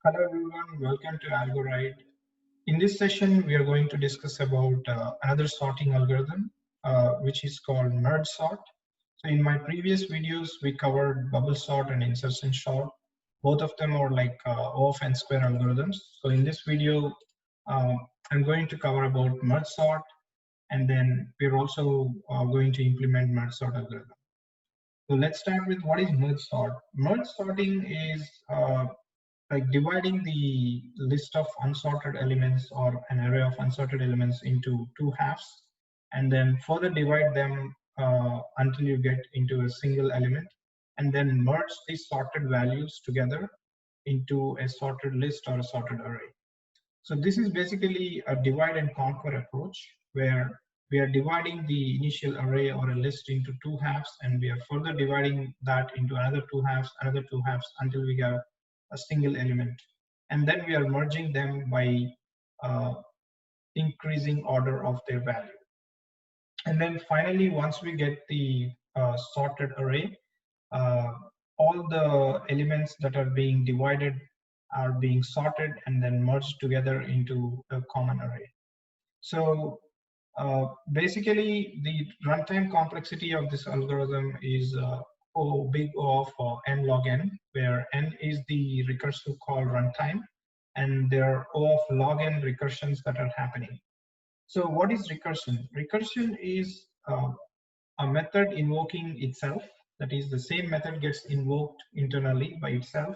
Hello everyone, welcome to Algoride. In this session, we are going to discuss about another sorting algorithm, which is called merge sort. So in my previous videos, we covered bubble sort and insertion sort. Both of them are like O of n square algorithms. So in this video, uh, I'm going to cover about merge sort, and then we're also going to implement merge sort algorithm. So let's start with what is merge sort. Merge sorting is like dividing the list of unsorted elements or an array of unsorted elements into two halves and then further divide them until you get into a single element and then merge these sorted values together into a sorted list or a sorted array. So this is basically a divide and conquer approach where we are dividing the initial array or a list into two halves and we are further dividing that into another two halves until we get a single element. And then we are merging them by uh, increasing order of their value. And then finally, once we get the sorted array, uh, all the elements that are being divided are being sorted and then merged together into a common array. So basically, the runtime complexity of this algorithm is O big O of n log n, where n is the recursive call runtime, and there are O of log n recursions that are happening. So what is recursion? Recursion is a method invoking itself. That is, the same method gets invoked internally by itself,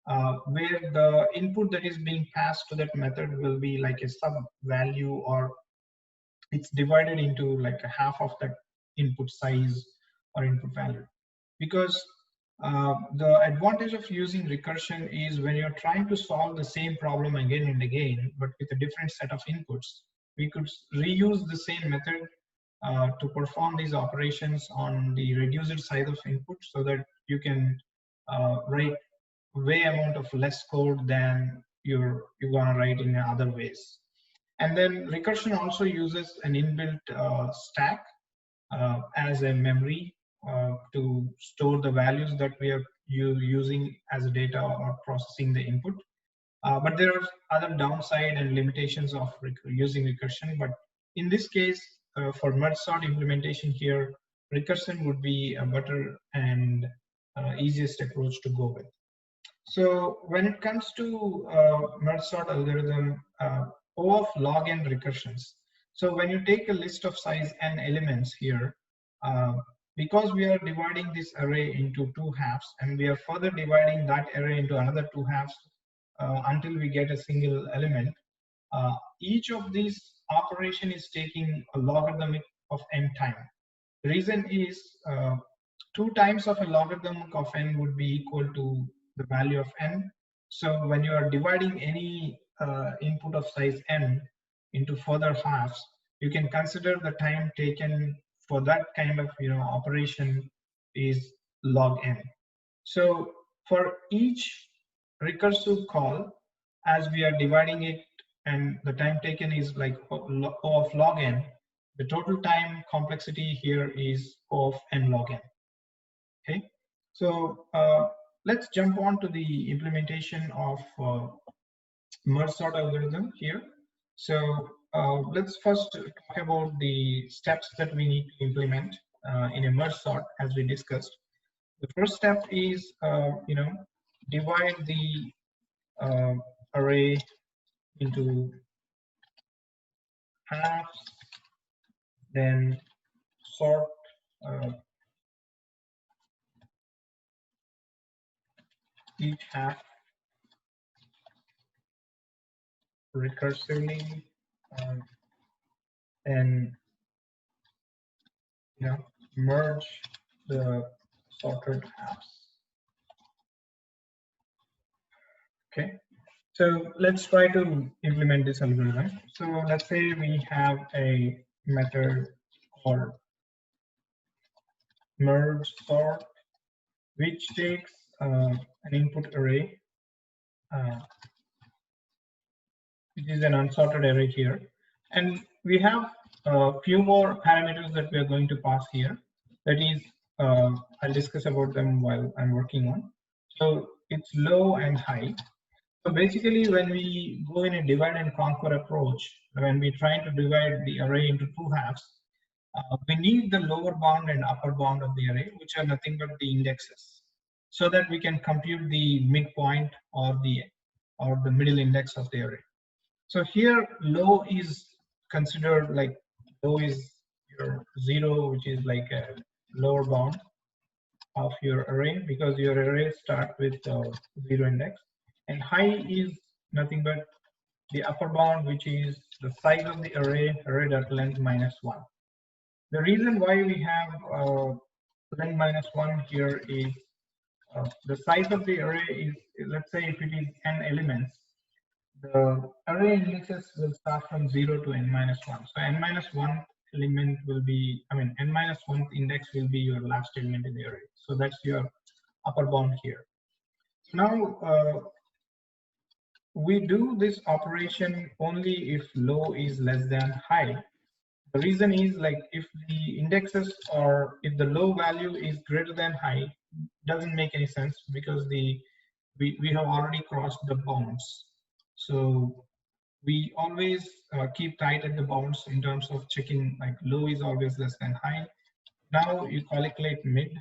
where the input that is being passed to that method will be like a sub value, or it's divided into like a half of that input size or input value. Because the advantage of using recursion is when you're trying to solve the same problem again and again, but with a different set of inputs, we could reuse the same method to perform these operations on the reduced size of input so that you can write way amount of less code than you're gonna write in other ways. And then recursion also uses an inbuilt stack as a memory to store the values that we are using as data or processing the input. But there are other downside and limitations of using recursion. But in this case, for merge sort implementation here, recursion would be a better and easiest approach to go with. So when it comes to merge sort algorithm, O of log n recursions. So when you take a list of size n elements here, uh, because we are dividing this array into two halves and we are further dividing that array into another two halves until we get a single element, each of these operation is taking a logarithmic of n time. The reason is 2 times of a logarithmic of n would be equal to the value of n. So when you are dividing any input of size n into further halves, you can consider the time taken for that kind of operation is log n. So for each recursive call, as we are dividing it and the time taken is like O of log n, the total time complexity here is O of n log n. Okay, so let's jump on to the implementation of merge sort algorithm here. So let's first talk about the steps that we need to implement in a merge sort, as we discussed. The first step is, divide the array into halves, then sort uh, each half recursively, um, and merge the sorted halves. Okay, so let's try to implement this algorithm. So let's say we have a method called merge sort, which takes an input array, uh, which is an unsorted array here, and we have a few more parameters that we are going to pass here. That is, I'll discuss about them while I'm working on. So it's low and high. So basically, when we go in a divide and conquer approach, when we're trying to divide the array into two halves, we need the lower bound and upper bound of the array, which are nothing but the indexes, so that we can compute the midpoint or the middle index of the array. So here, low is considered like low is your 0, which is like a lower bound of your array, because your array start with 0 index, and high is nothing but the upper bound, which is the size of the array.length minus 1. The reason why we have length minus 1 here is the size of the array is, let's say if it is n elements, the array indexes will start from 0 to n minus 1. So n minus 1 element will be, n minus 1 index will be your last element in the array. So that's your upper bound here. Now, we do this operation only if low is less than high. The reason is, like, if the indexes or if the low value is greater than high, doesn't make any sense, because we have already crossed the bounds. So we always keep tight at the bounds in terms of checking, like low is always less than high. Now you calculate mid.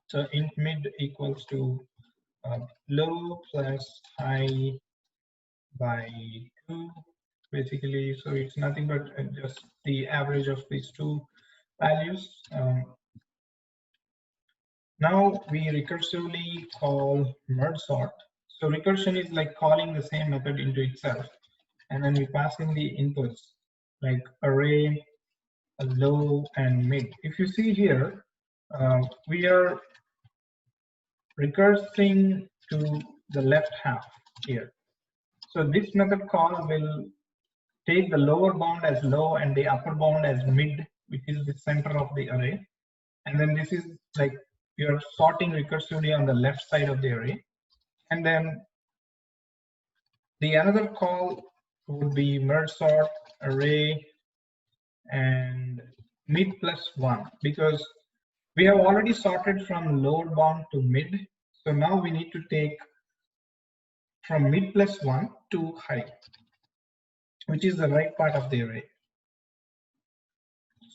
So int mid equals to low plus high by 2, basically. So it's nothing but just the average of these two values. Now we recursively call merge sort. So recursion is like calling the same method into itself, and then we pass in the inputs like array, low, and mid. If you see here, we are recursing to the left half here. So this method call will take the lower bound as low and the upper bound as mid, which is the center of the array. And then this is like you're sorting recursively on the left side of the array. And then the another call would be merge sort array and mid plus 1, because we have already sorted from lower bound to mid. So now we need to take from mid plus 1 to high, which is the right part of the array.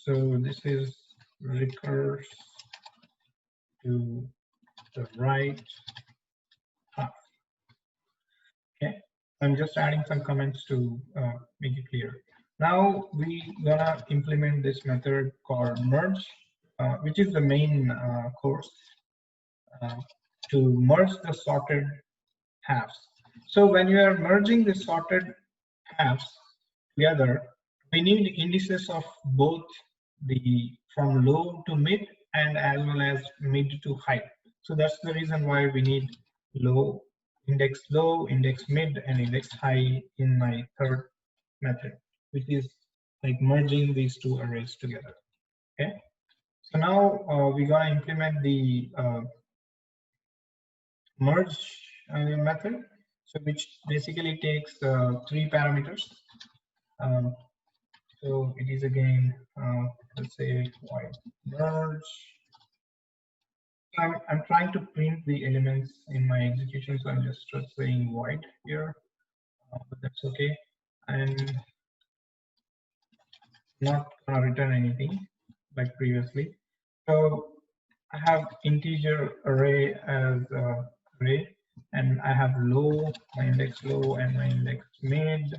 So this is recurse to the right half. Okay, I'm just adding some comments to make it clear. Now we gonna implement this method called merge, which is the main course to merge the sorted halves. So when you are merging the sorted halves together, we need indices of both the from low to mid and as well as mid to high. So that's the reason why we need low, index mid, and index high in my third method, which is like merging these two arrays together. Okay. So now we're gonna implement the merge method, so which basically takes 3 parameters. So it is again, let's say void merge. I'm trying to print the elements in my execution, so I'm just saying void here, but that's okay. And not gonna return anything like previously. So I have integer array as array, and I have low, my index low, and my index mid,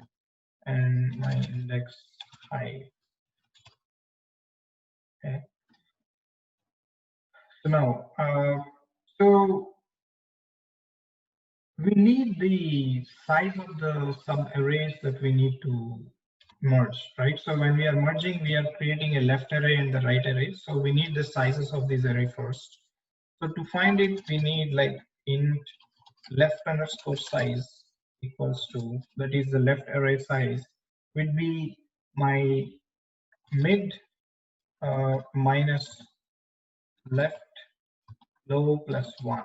and my index high. Okay. So now, so we need the size of the sub arrays that we need to merge, right? So when we are merging, we are creating a left array and the right array. So we need the sizes of this array first. So to find it, we need like int left underscore size equals to, that is the left array size, would be my mid minus left low plus 1.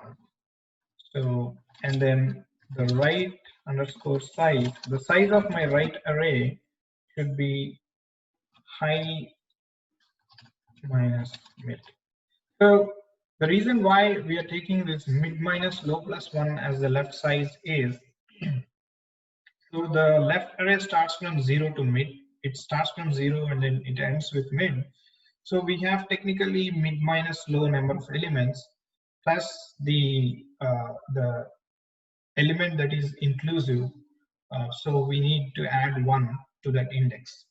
So, and then the right underscore size, the size of my right array should be high minus mid. So The reason why we are taking this mid minus low plus 1 as the left size is, so the left array starts from 0 to mid. It starts from 0 and then it ends with mid. So we have technically mid minus low number of elements plus the element that is inclusive. So we need to add 1 to that index,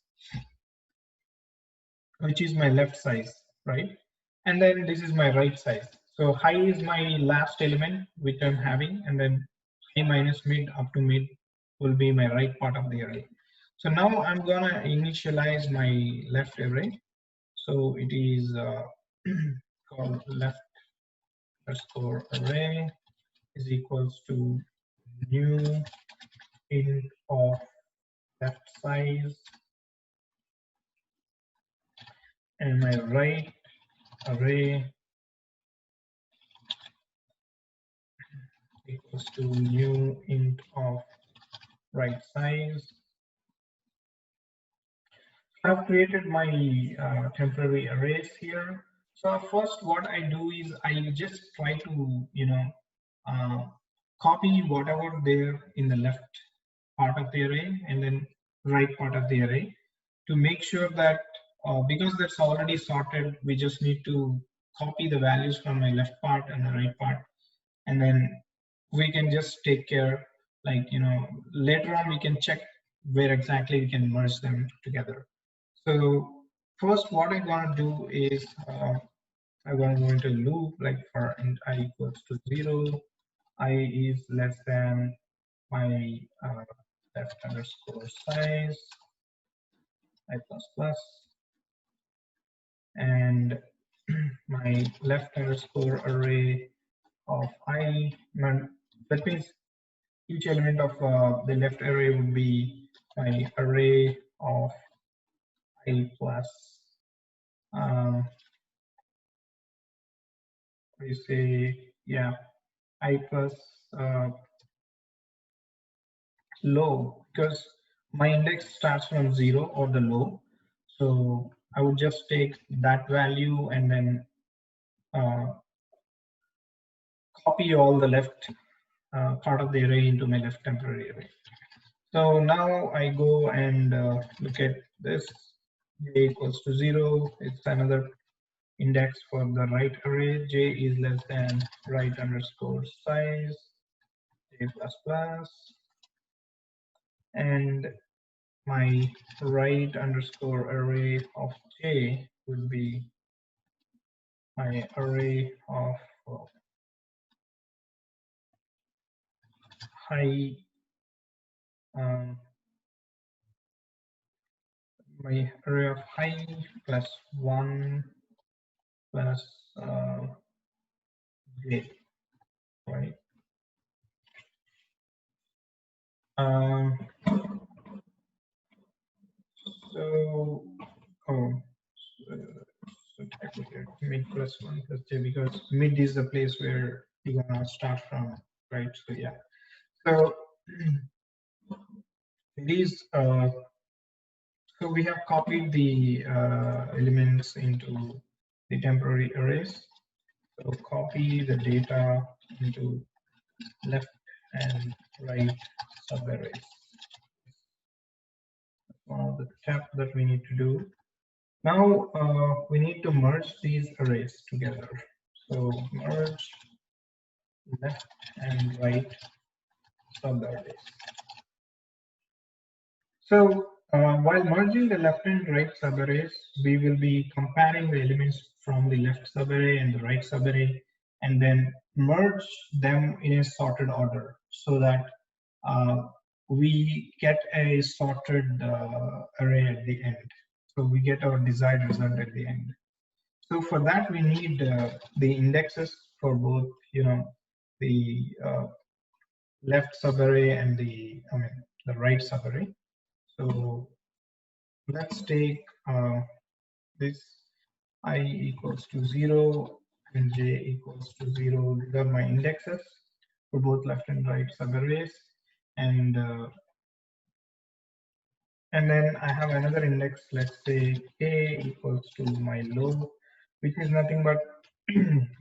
which is my left size, right? And then this is my right size. So high is my last element which I'm having, and then high minus mid up to mid will be my right part of the array. So now I'm gonna initialize my left array. So it is called left underscore array is equals to new int of left size, and my right array equals to new int of right size. I've created my temporary arrays here. So first what I do is I just try to, uh, copy whatever there in the left part of the array and then right part of the array to make sure that because that's already sorted, we just need to copy the values from my left part and the right part, and then we can just take care, like, later on we can check where exactly we can merge them together. So first what I'm going to do is I'm going to go into loop, like for int I equals to 0, I is less than my left underscore size, I plus plus, and my left underscore array of I, that means each element of the left array would be my array of I plus, we say, yeah, I plus low, because my index starts from 0 or the low. So I would just take that value and then copy all the left part of the array into my left temporary array. So now I go and look at this, j equals to 0. It's another index for the right array. J is less than right underscore size, j plus plus, and my right underscore array of j would be my array of high, my array of high plus 1 plus j, right? Um, so, oh, so technically mid plus 1 plus j, because mid is the place where you're gonna start from, right? So yeah. So these, so we have copied the elements into the temporary arrays. So copy the data into left and right subarrays. One of the steps that we need to do. Now we need to merge these arrays together. So merge left and right subarrays. So while merging the left and right subarrays, we will be comparing the elements from the left subarray and the right subarray, and then merge them in a sorted order so that we get a sorted array at the end. So we get our desired result at the end. So for that, we need the indexes for both, the left subarray and the right subarray. So let's take this I equals to 0 and j equals to 0. These are my indexes for both left and right subarrays, and then I have another index. Let's say k equals to my low, which is nothing but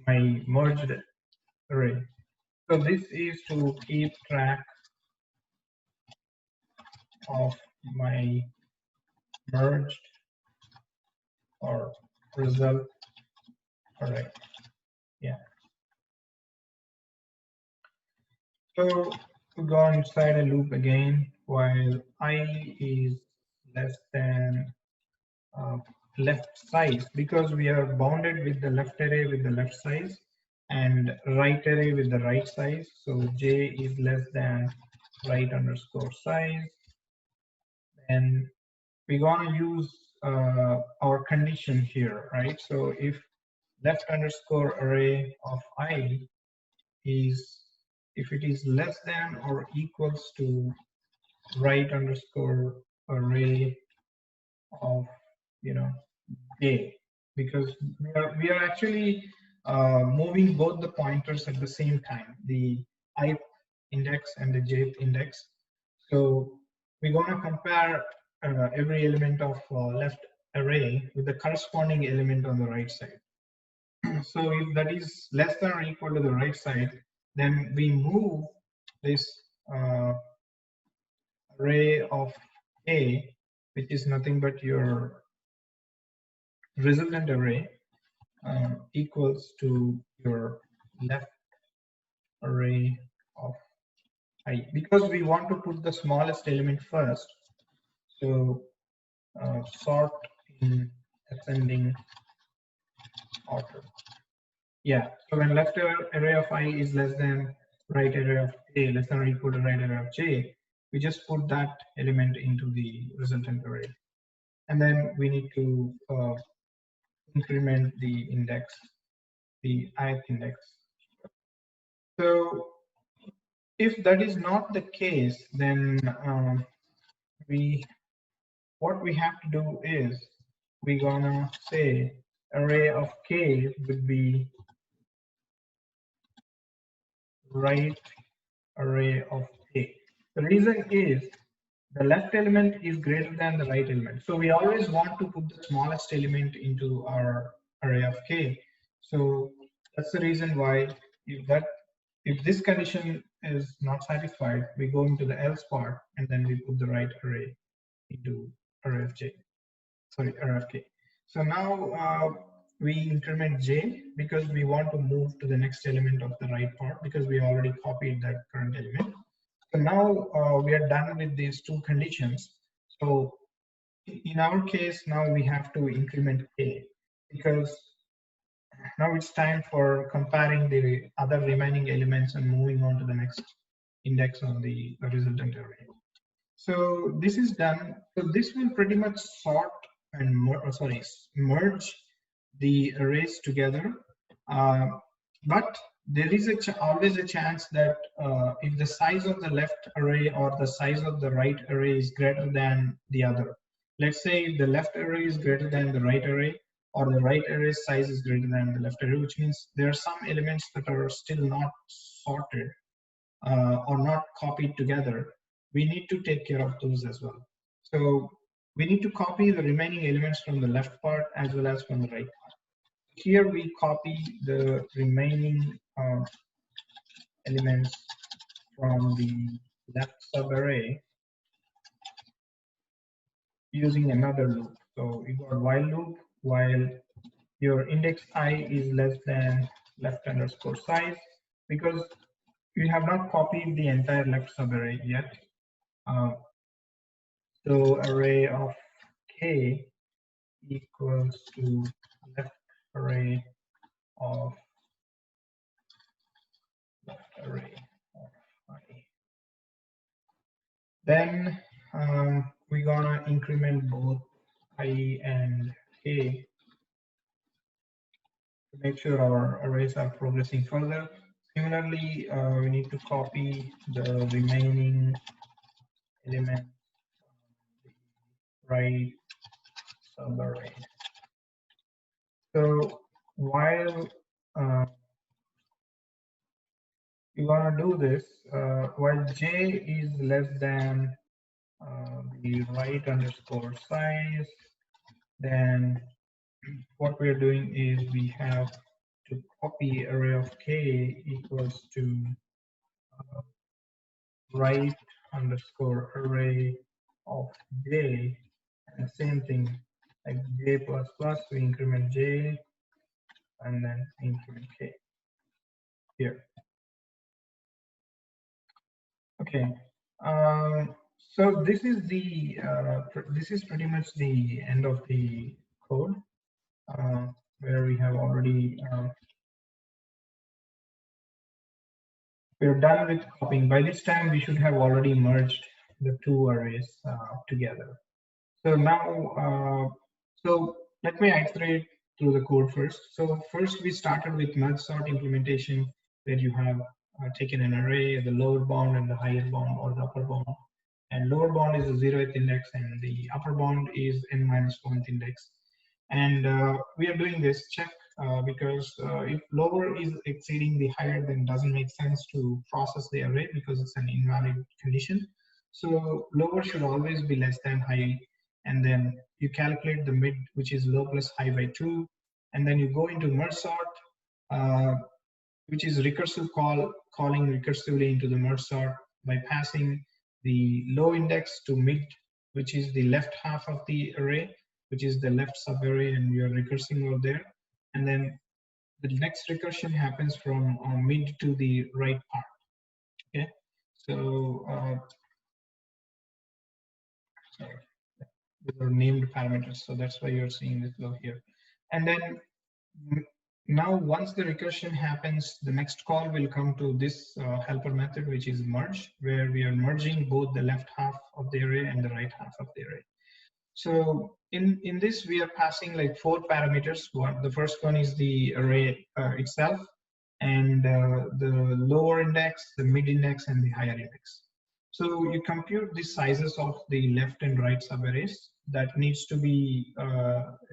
my merged array. So this is to keep track of my merged or result array. Yeah. So we go inside a loop again while I is less than left size, because we are bounded with the left array with the left size and right array with the right size. So j is less than right underscore size. And we're going to use our condition here, right? So if left underscore array of I is, if it is less than or equals to right underscore array of, you know, j, because we are actually moving both the pointers at the same time, the ith index and the jth index. So we're going to compare every element of left array with the corresponding element on the right side. So if that is less than or equal to the right side, then we move this array of A, which is nothing but your resultant array, equals to your left array of I, because we want to put the smallest element first. So sort in ascending order. Yeah, so when left array of I is less than right array of A, less than or equal to right array of J, we just put that element into the resultant array. And then we need to increment the index, the ith index. So if that is not the case, then what we have to do is we're gonna say array of k would be right array of a. The reason is the left element is greater than the right element. So we always want to put the smallest element into our array of k. So that's the reason why if this condition is not satisfied, we go into the else part and then we put the right array into array of j. Sorry, array of k. So now we increment j because we want to move to the next element of the right part because we already copied that current element. So now we are done with these two conditions. So in our case, now we have to increment k because now it's time for comparing the other remaining elements and moving on to the next index on the resultant array. So this is done. So this will pretty much sort and merge the arrays together. But there is always a chance that if the size of the left array or the size of the right array is greater than the other, let's say if the left array is greater than the right array, or the right array size is greater than the left array, which means there are some elements that are still not sorted or not copied together, we need to take care of those as well. So we need to copy the remaining elements from the left part as well as from the right part. Here we copy the remaining elements from the left subarray using another loop. So we got while loop, while your index I is less than left underscore size, because we have not copied the entire left subarray yet. So array of k equals to left array of I. Then we're gonna increment both I and k to make sure our arrays are progressing further. Similarly, we need to copy the remaining element right subarray. So while you want to do this, while j is less than the right underscore size, then what we're doing is we have to copy array of k equals to write underscore array of j, and same thing like j plus plus, we increment j and then increment k here. Okay, so this is the this is pretty much the end of the code where we have already we're done with copying. By this time, we should have already merged the two arrays together. So now, so let me iterate through the code first. So first, we started with merge sort implementation, where you have taken an array, the lower bound and the higher bound, or the upper bound. And lower bound is the 0th index, and the upper bound is n-1th index. And we are doing this check because if lower is exceeding the higher, then it doesn't make sense to process the array because it's an invalid condition. So lower should always be less than high, and then you calculate the mid, which is low plus high by 2, and then you go into merge sort, which is recursive calling recursively into the merge sort by passing the low index to mid, which is the left half of the array, which is the left subarray, and we are recursing over there. And then the next recursion happens from mid to the right part. Okay, so sorry, these are named parameters, so that's why you're seeing this low here. And then now once the recursion happens, the next call will come to this helper method, which is merge, where we are merging both the left half of the array and the right half of the array. So in this, we are passing like 4 parameters. The first one is the array itself, and the lower index, the mid index, and the higher index. So you compute the sizes of the left and right subarrays that needs to be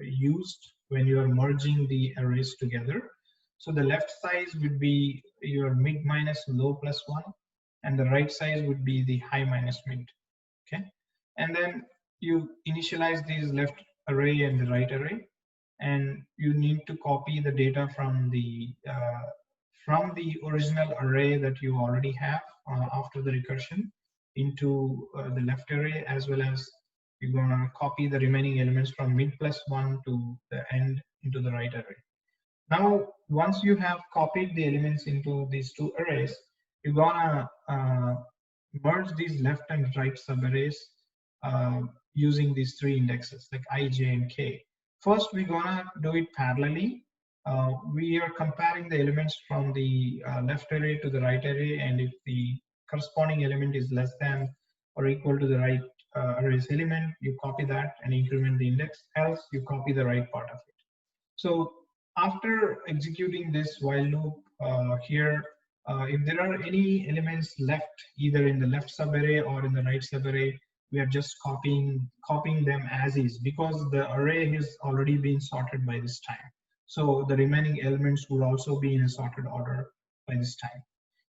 used when you are merging the arrays together. So the left size would be your mid minus low plus 1, and the right size would be the high minus mid. Okay, and then you initialize these left array and the right array, and you need to copy the data from the original array that you already have after the recursion into the left array, as well as you're gonna copy the remaining elements from mid plus 1 to the end into the right array. Now, once you have copied the elements into these two arrays, you're gonna merge these left and right subarrays using these 3 indexes like I, J, and K. First, we're gonna do it parallelly. We are comparing the elements from the left array to the right array, and if the corresponding element is less than or equal to the right array's element, you copy that and increment the index, else you copy the right part of it. So after executing this while loop here, if there are any elements left either in the left subarray or in the right subarray, we are just copying them as is, because the array has already been sorted by this time. So the remaining elements will also be in a sorted order by this time.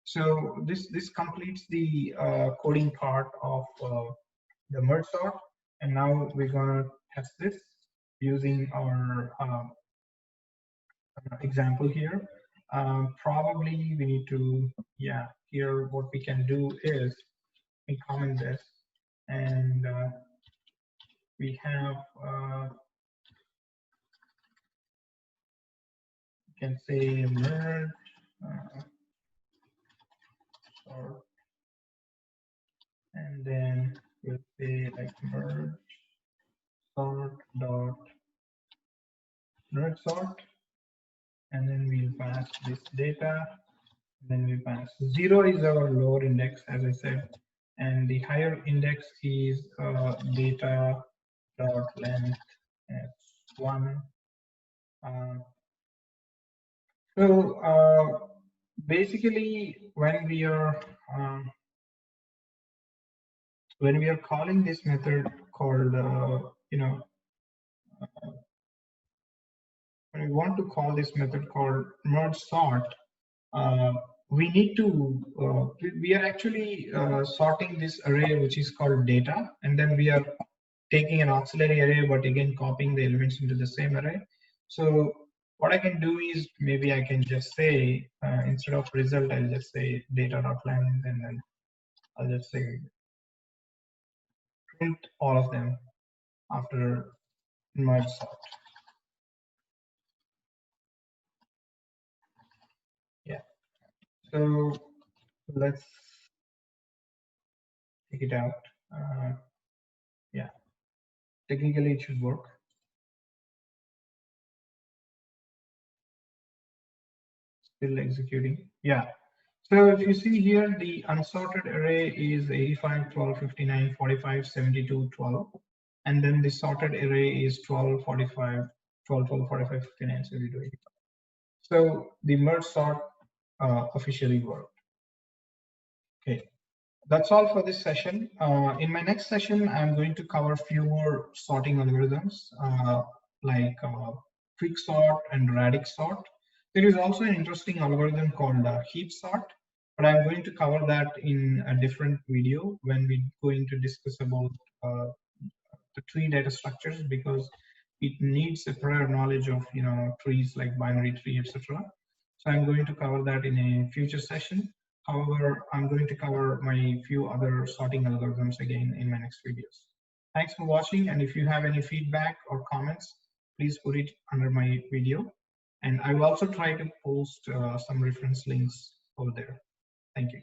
So this completes the coding part of the merge sort, and now we're gonna test this using our example here. Probably we need to, yeah, here what we can do is we comment this, and we have you can say merge sort, and then we'll say like merge sort dot merge sort, and then we'll pass this data. Then we pass 0 is our lower index, as I said, and the higher index is data dot length as 1. So basically, when we are calling this method called when we want to call this method called merge sort, we need to we are actually sorting this array which is called data, and then we are taking an auxiliary array, but again copying the elements into the same array. So What I can do is maybe I can just say, instead of result, I'll just say data.length, and then I'll just say print all of them after merge sort. Yeah. So let's take it out. Yeah. Technically, it should work. Still executing. Yeah. So if you see here, the unsorted array is 85, 12, 59, 45, 72, 12. And then the sorted array is 12, 45, 12, 12, 45, 59, 72, 85. So the merge sort officially worked. Okay. That's all for this session. In my next session, I'm going to cover few more sorting algorithms like quick sort and radix sort. There is also an interesting algorithm called heap sort, but I'm going to cover that in a different video when we're going to discuss about the tree data structures, because it needs a prior knowledge of trees like binary tree, etc. So I'm going to cover that in a future session. However, I'm going to cover my few other sorting algorithms again in my next videos. Thanks for watching, and if you have any feedback or comments, please put it under my video. And I will also try to post some reference links over there. Thank you.